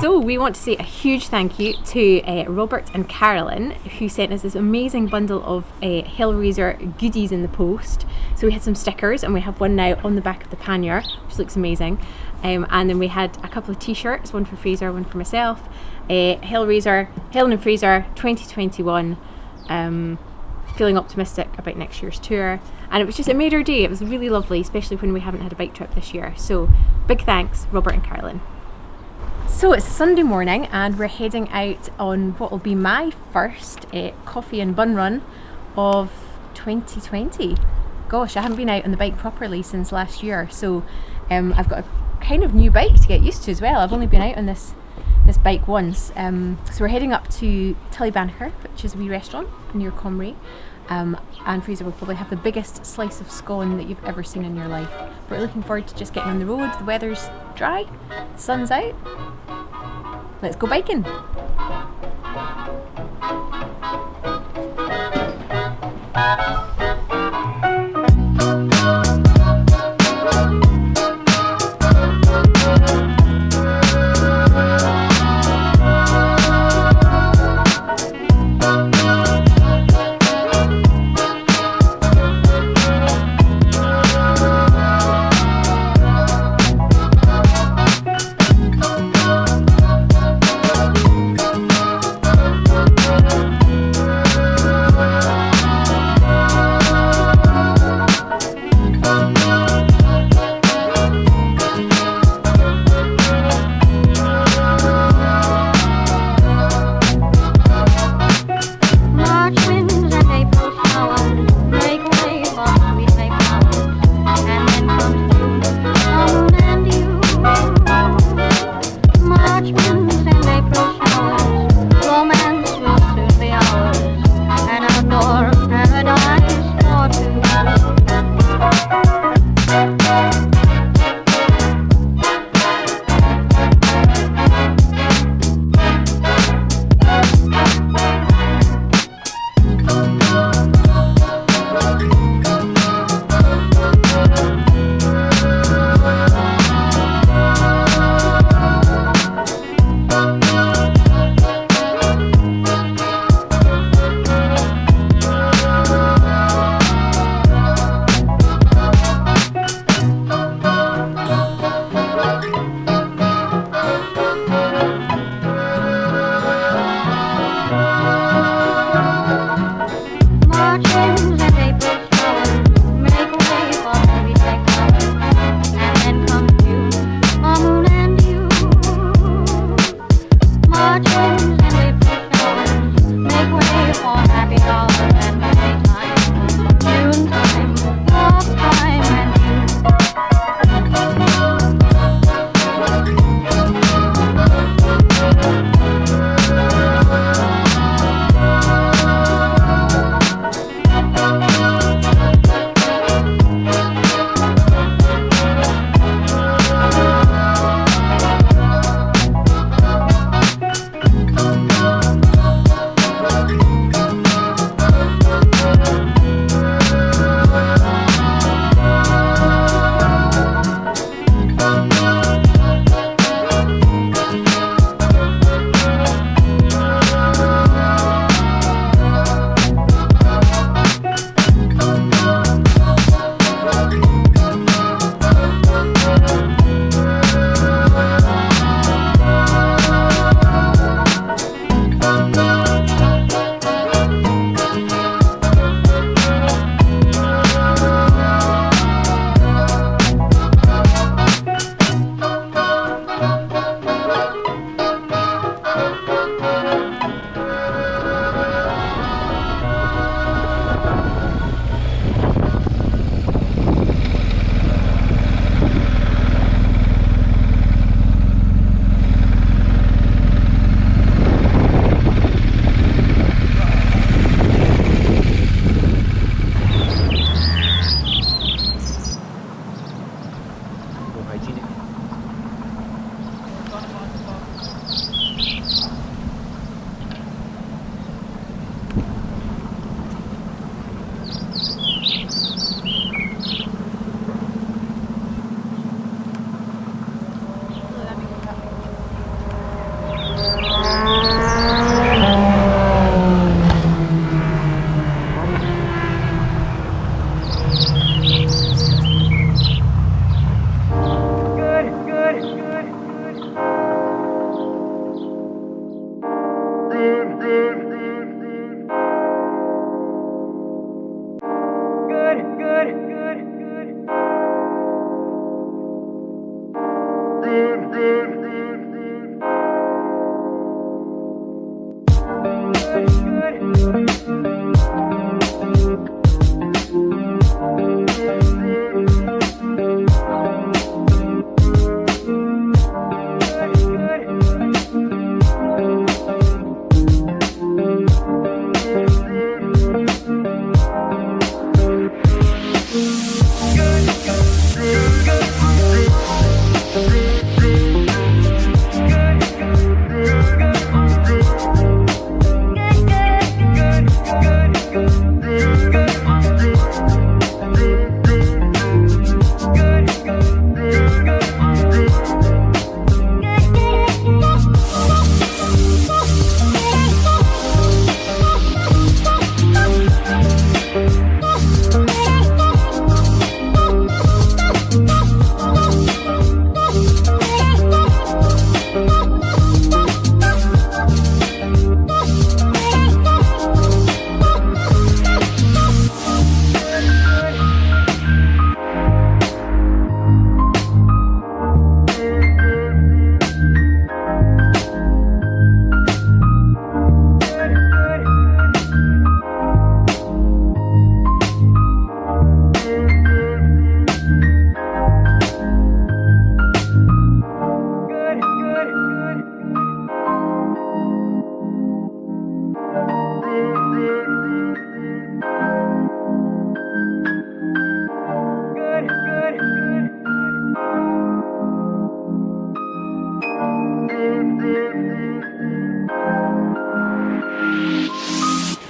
So we want to say a huge thank you to Robert and Carolyn, who sent us this amazing bundle of Hellraiser goodies in the post. So we had some stickers, and we have one now on the back of the pannier, which looks amazing. And then we had a couple of t-shirts, one for Fraser, one for myself. Hellraiser, Helen and Fraser 2021. Feeling optimistic about next year's tour, and it made our day. It was really lovely, especially when we haven't had a bike trip this year. So big thanks, Robert and Carolyn. So it's Sunday morning, and we're heading out on what will be my first coffee and bun run of 2020. Gosh, I haven't been out on the bike properly since last year, so I've got a kind of new bike to get used to as well. I've only been out on this bike once. So we're heading up to Tullybannicher, which is a wee restaurant near Comrie. And Fraser will probably have the biggest slice of scone that you've ever seen in your life. But we're looking forward to just getting on the road. The weather's dry, the sun's out. Let's go biking.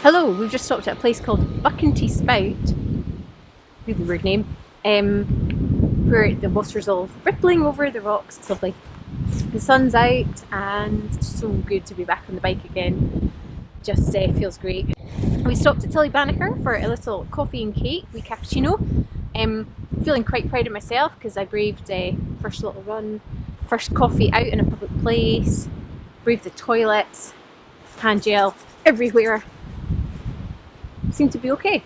Hello, we've just stopped at a place called Buckenty Spout, really weird name, where the water's all rippling over the rocks. It's lovely. The sun's out and it's so good to be back on the bike again. Just feels great. We stopped at Tilly Banneker for a little coffee and cake, wee cappuccino. Feeling quite proud of myself because I braved first little run, first coffee out in a public place, braved the toilets, hand gel everywhere. Seemed to be okay.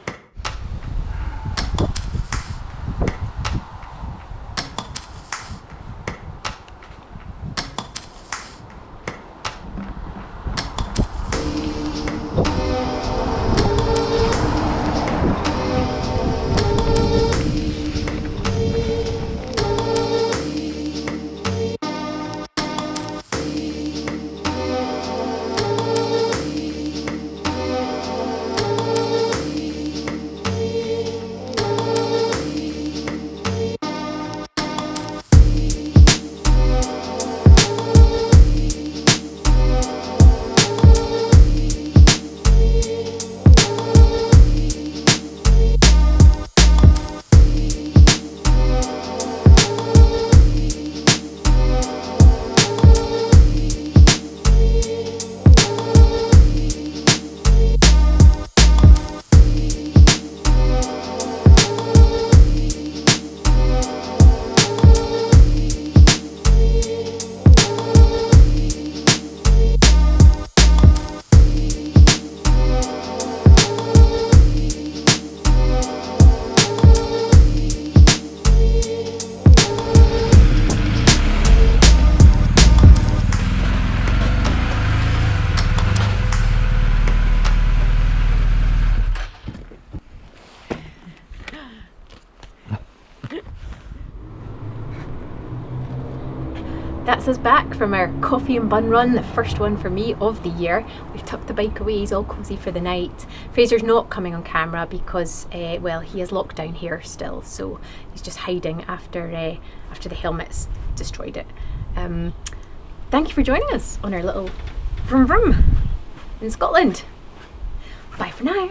That's us back from our coffee and bun run, the first one for me of the year. We've tucked the bike away, he's all cosy for the night. Fraser's not coming on camera because, well, he is locked down here still, so he's just hiding after the helmet's destroyed it. Thank you for joining us on our little vroom vroom in Scotland. Bye for now.